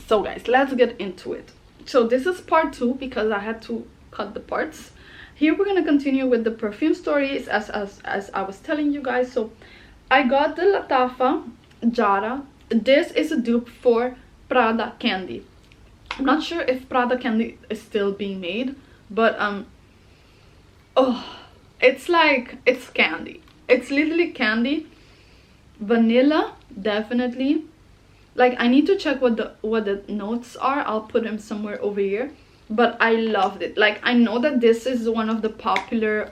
So guys, let's get into it. So this is part 2 because I had to cut the parts. Here we're gonna continue with the perfume stories as I was telling you guys. So I got the Latafa Jara. This is a dupe for Prada Candy. I'm not sure if Prada Candy is still being made, but oh, it's like, it's candy. It's literally candy. Vanilla, definitely. Like, I need to check what the notes are. I'll put them somewhere over here. But I loved it. Like, I know that this is one of the popular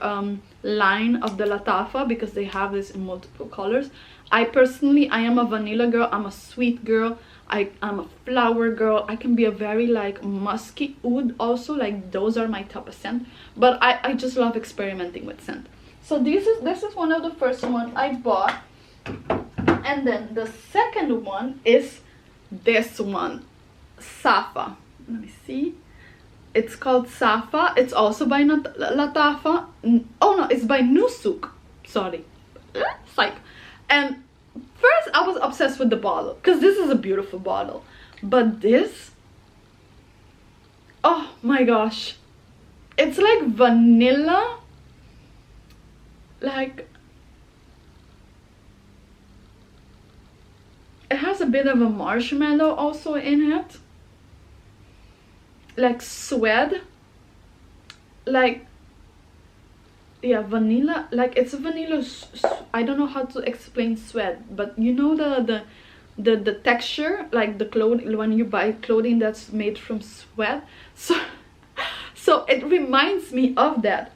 line of the Latafa because they have this in multiple colors. I am a vanilla girl. I'm a sweet girl. I'm a flower girl. I can be a very like musky oud also. Like, those are my type of scent. But I just love experimenting with scent. So this is one of the first one I bought. And then the second one is this one, Safa. Let me see. It's called Safa. It's also by Latafa. Oh no, it's by Nusuk. Sorry. Psych. And first I was obsessed with the bottle because this is a beautiful bottle. But this, oh my gosh. It's like vanilla. Like, it has a bit of a marshmallow also in it. Like sweat, like, yeah, vanilla. Like, it's a vanilla. I don't know how to explain sweat, but you know the texture, like the clothing when you buy clothing that's made from sweat. So it reminds me of that,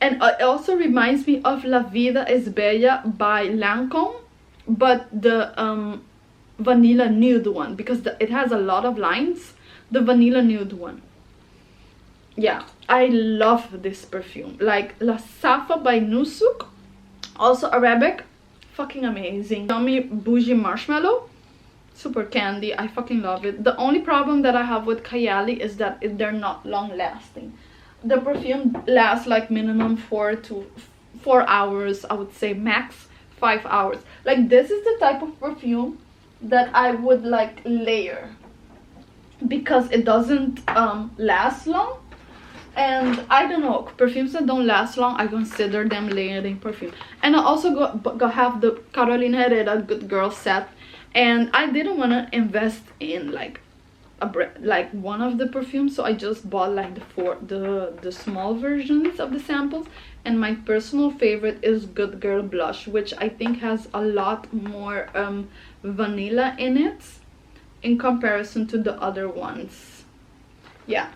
and it also reminds me of La Vida Es Bella by Lancome, but the vanilla nude one, because it has a lot of lines. The vanilla nude one. Yeah, I love this perfume. Like, La Safa by Nusuk, also Arabic, fucking amazing. Yummy bougie marshmallow, super candy. I fucking love it. The only problem that I have with Kayali is that they're not long lasting. The perfume lasts like minimum 4 hours, I would say max 5 hours. Like, this is the type of perfume that I would like layer, because it doesn't last long. And I don't know, perfumes that don't last long, I consider them layering perfume. And I also have the Carolina Herrera Good Girl set, and I didn't want to invest in like one of the perfumes, so I just bought like the small versions of the samples. And my personal favorite is Good Girl Blush, which I think has a lot more vanilla in it in comparison to the other ones. Yeah,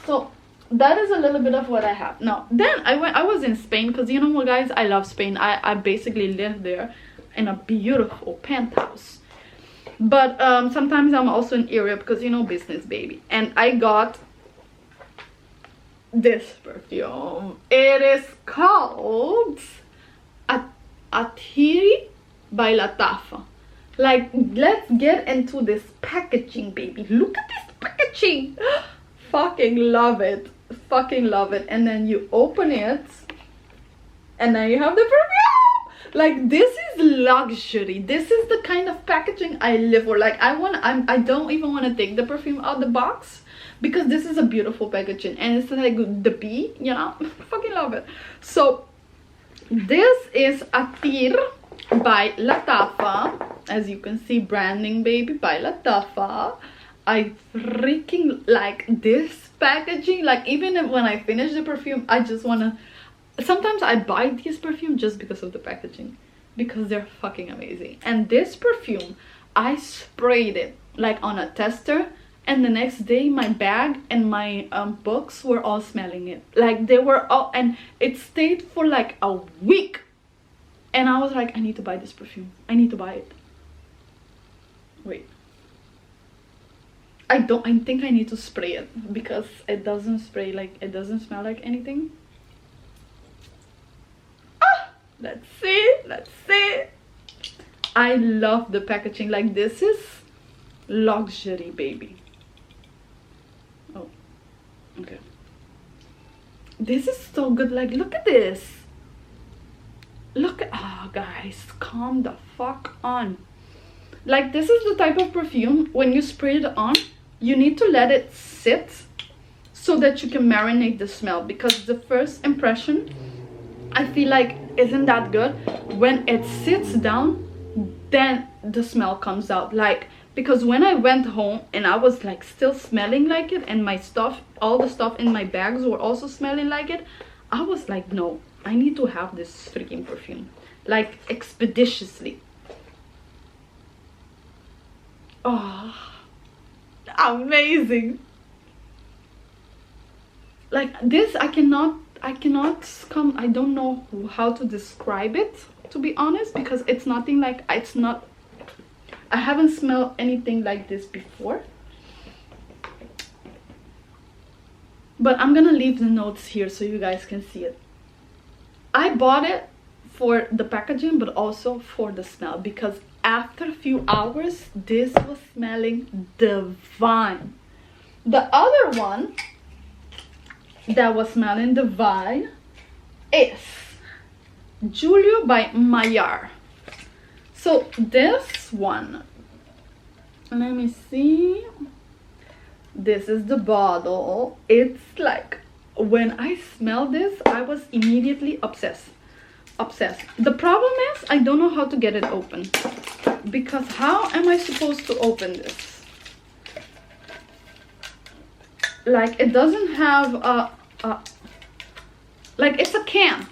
so that is a little bit of what I have. Now then I was in Spain, because you know what guys, I love Spain. I basically live there in a beautiful penthouse, but sometimes I'm also in Europe because, you know, business baby. And I got this perfume. It is called Atiri by Latafa. Like, let's get into this packaging, baby. Look at this packaging. Fucking love it. Fucking love it. And then you open it, and then you have the perfume. Like, this is luxury. This is the kind of packaging I live for. Like, I don't even want to take the perfume out of the box, because this is a beautiful packaging, and it's like the bee, you know. Fucking love it. So this is Atir by Latafa. As you can see, branding, baby, by Latafa. I freaking like this packaging. Like, even when I finish the perfume, I just want to, sometimes I buy these perfume just because of the packaging, because they're fucking amazing. And this perfume, I sprayed it like on a tester, and the next day my bag and my books were all smelling it. Like, they were all, and it stayed for like a week. And I was like, I need to buy this perfume. I need to buy it. Wait. I think I need to spray it, because it doesn't spray like, it doesn't smell like anything. Ah! Let's see. I love the packaging. Like, this is luxury, baby. Oh, okay. This is so good. Like, look at this. Look at, oh guys, calm the fuck on. Like, this is the type of perfume, when you spray it on, you need to let it sit so that you can marinate the smell, because the first impression, I feel like, isn't that good. When it sits down, then the smell comes out. Like, because when I went home and I was like still smelling like it, and my stuff, all the stuff in my bags were also smelling like it, I was like, no, I need to have this freaking perfume, like, expeditiously. Oh, amazing. Like, this, I cannot come, I don't know how to describe it, to be honest, because it's nothing like, it's not, I haven't smelled anything like this before. But I'm gonna leave the notes here so you guys can see it. I bought it for the packaging, but also for the smell, because after a few hours, this was smelling divine. The other one that was smelling divine is Giulio by Maillard. So this one, let me see, this is the bottle. It's like, when I smell this, I was immediately obsessed. The problem is, I don't know how to get it open, because how am I supposed to open this? Like, it doesn't have a like, it's a can.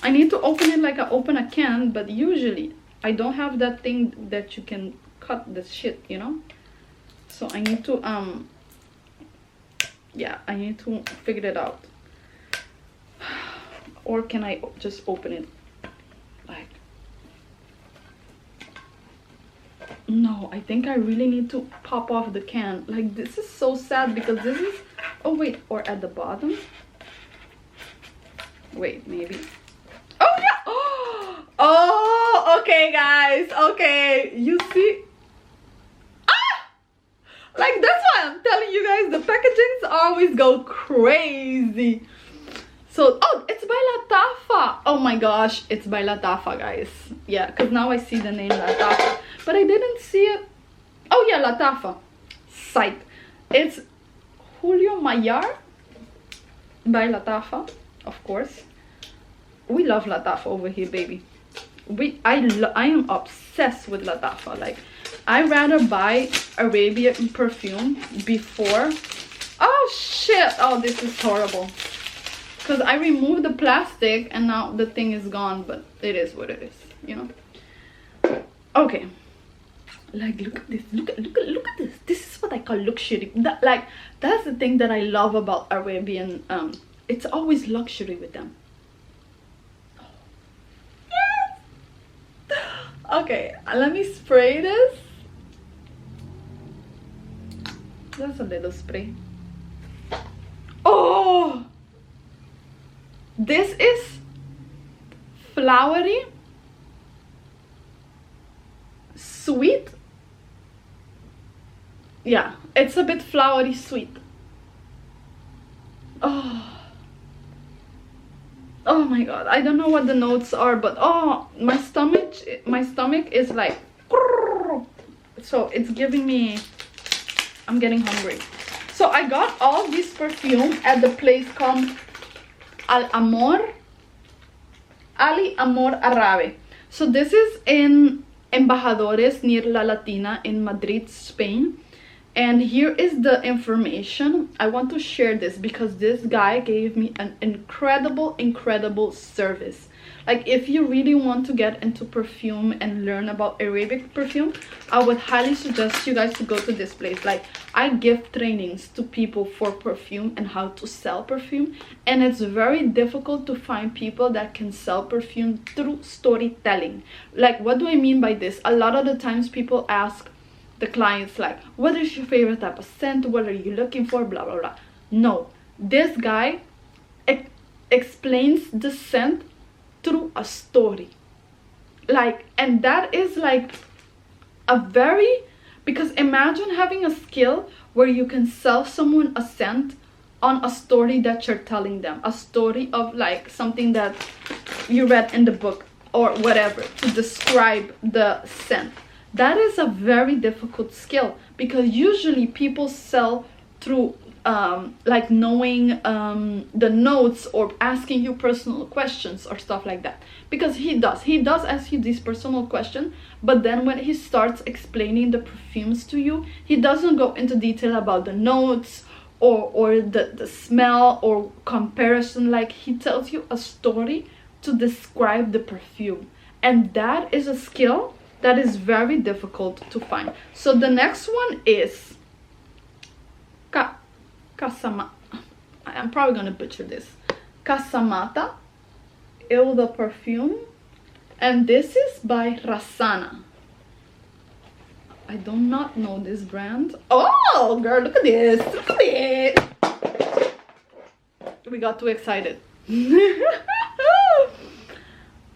I need to open it like I open a can, but usually I don't have that thing that you can cut this shit, you know. So I need to yeah, I need to figure it out. Or can I just open it like, no, I think I really need to pop off the can. Like, this is so sad, because this is, oh wait, or at the bottom, wait, maybe, oh yeah, oh, okay guys, okay, you see, like, that's why I'm telling you guys, the packagings always go crazy. So, oh, it's by Lattafa. Oh my gosh, it's by Lattafa, guys. Yeah, because now I see the name Lattafa, but I didn't see it. Oh yeah, Lattafa. Psych. It's Giulio Maillard by Lattafa, of course. We love Lattafa over here, baby. I am obsessed with Lattafa. Like, I rather buy Arabian perfume before. Oh shit! Oh, this is horrible. Because I removed the plastic and now the thing is gone, but it is what it is, you know. Okay. Like, look at this. Look at this. This is what I call luxury. Like, that's the thing that I love about Arabian. It's always luxury with them. Yes! Okay, let me spray this. That's a little spray. Oh! This is flowery, sweet. Yeah, it's a bit flowery sweet. Oh my god, I don't know what the notes are, but oh, my stomach is like, so it's giving me, I'm getting hungry. So I got all this perfume at the place called Ali Amor Arabe. So this is in Embajadores near La Latina in Madrid, Spain. And here is the information. I want to share this because this guy gave me an incredible service. Like, if you really want to get into perfume and learn about Arabic perfume, I would highly suggest you guys to go to this place. Like, I give trainings to people for perfume and how to sell perfume, and it's very difficult to find people that can sell perfume through storytelling. Like, what do I mean by this? A lot of the times people ask the clients, like, what is your favorite type of scent, what are you looking for, blah blah blah. No, this guy explains the scent through a story. Like, and that is like a very, because imagine having a skill where you can sell someone a scent on a story that you're telling them, a story of like something that you read in the book or whatever, to describe the scent. That is a very difficult skill, because usually people sell through like knowing the notes or asking you personal questions or stuff like that. Because he does ask you these personal questions, but then when he starts explaining the perfumes to you, he doesn't go into detail about the notes or the smell or comparison. Like, he tells you a story to describe the perfume, and that is a skill that is very difficult to find. So the next one is Kasama. I'm probably gonna butcher this. Casamata Eau de Perfume, and this is by Rasana. I do not know this brand. Oh, girl, look at this. Look at it. We got too excited.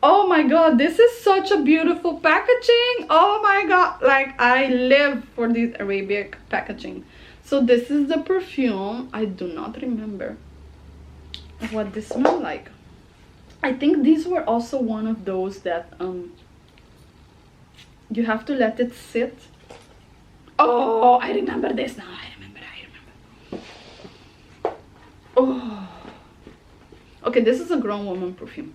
Oh my god, this is such a beautiful packaging. Oh my god, like, I live for this Arabic packaging. So this is the perfume. I do not remember what this smells like. I think these were also one of those that you have to let it sit. Oh, I remember this now. I remember. Oh, okay, this is a grown woman perfume.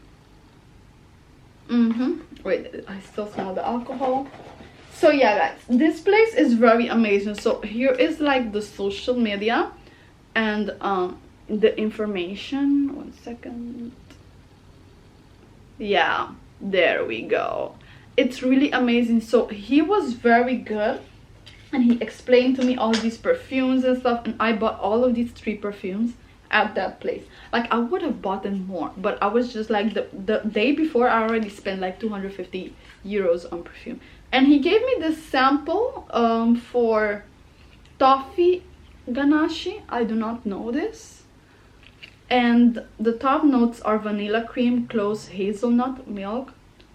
Wait, I still smell the alcohol. So yeah, guys, this place is very amazing. So here is like the social media and the information. 1 second. Yeah, there we go. It's really amazing. So he was very good, and he explained to me all these perfumes and stuff, and I bought all of these 3 perfumes at that place. Like, I would have bought them more, but I was just like, the day before I already spent like 250 euros on perfume. And he gave me this sample for toffee ganache. I do not know this. And the top notes are vanilla cream, cloves, hazelnut, milk.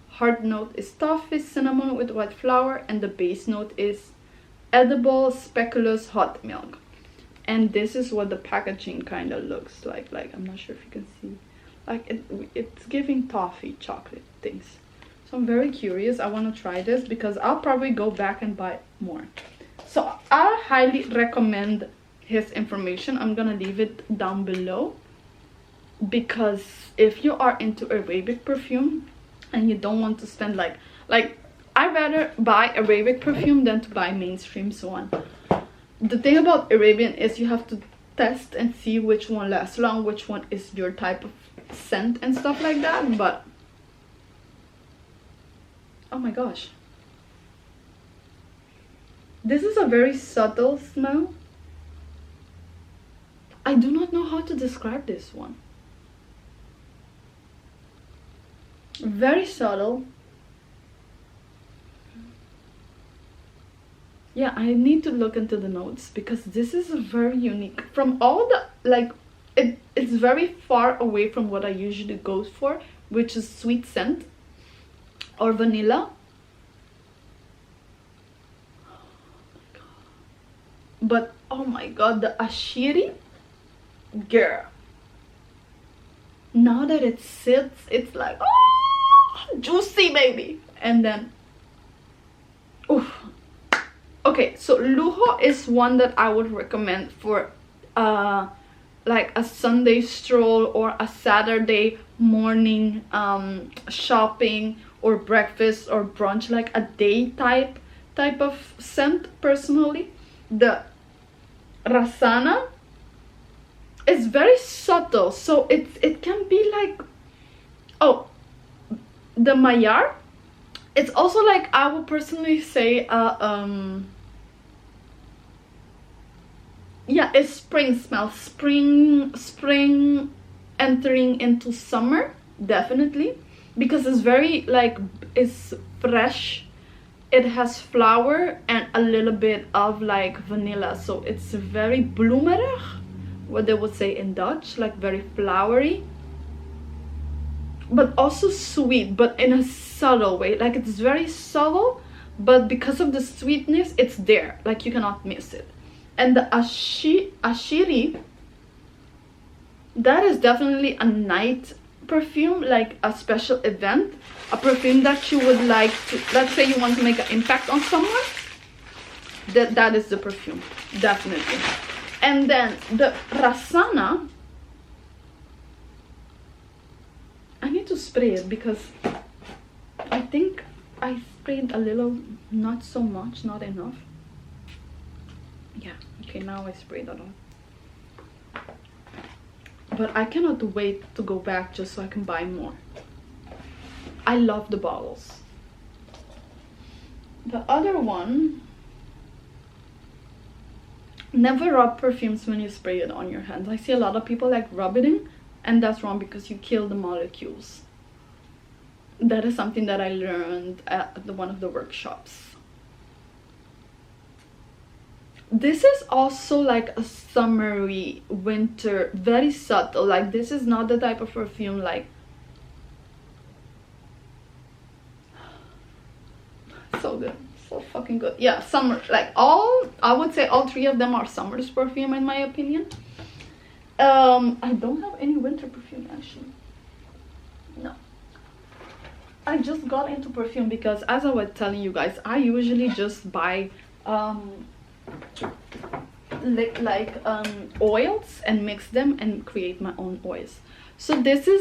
Heart note is toffee, cinnamon with white flour, and the base note is edible, speculous, hot milk. And this is what the packaging kind of looks like. Like, I'm not sure if you can see. Like, it's giving toffee chocolate things. So I'm very curious. I want to try this because I'll probably go back and buy more. So I highly recommend his information. I'm gonna leave it down below, because if you are into Arabic perfume and you don't want to spend like I'd rather buy Arabic perfume than to buy mainstream one. The thing about Arabian is you have to test and see which one lasts long, which one is your type of scent and stuff like that. But oh my gosh, this is a very subtle smell. I do not know how to describe this one. Very subtle. Yeah, I need to look into the notes, because this is very unique. From all the, like, it's very far away from what I usually go for, which is sweet scent or vanilla. But oh my god, the ashiri, girl. Now that it sits, it's like, oh, juicy, baby. And then, oof. Okay, so Lujo is one that I would recommend for like a Sunday stroll or a Saturday morning shopping or breakfast or brunch, like a day type of scent. Personally, the Rasana is very subtle, so it can be like, oh, the Mayar. It's also like, I would personally say yeah, it's spring smell. Spring entering into summer, definitely, because it's very like, it's fresh. It has flower and a little bit of like vanilla, so it's very bloemerig, what they would say in Dutch, like very flowery, but also sweet, but in a subtle way. Like, it's very subtle, but because of the sweetness, it's there, like you cannot miss it. And the ashiri, that is definitely a night perfume, like a special event. a perfume that you would like to, let's say you want to make an impact on someone, that is the perfume, definitely. And then the Rasana, I need to spray it because I think I sprayed a little, not so much, not enough. Yeah, okay, now I sprayed that on. But I cannot wait to go back just so I can buy more. I love the bottles. The other one, never rub perfumes when you spray it on your hands. I see a lot of people like rub it in, and that's wrong because you kill the molecules. That is something that I learned at one of the workshops. This is also like a summery, winter, very subtle. Like, this is not the type of perfume like, so good, so fucking good. Yeah, summer, like I would say all three of them are summer's perfume in my opinion. I don't have any winter perfume actually. No. I just got into perfume because, as I was telling you guys, I usually just buy oils and mix them and create my own oils. So this is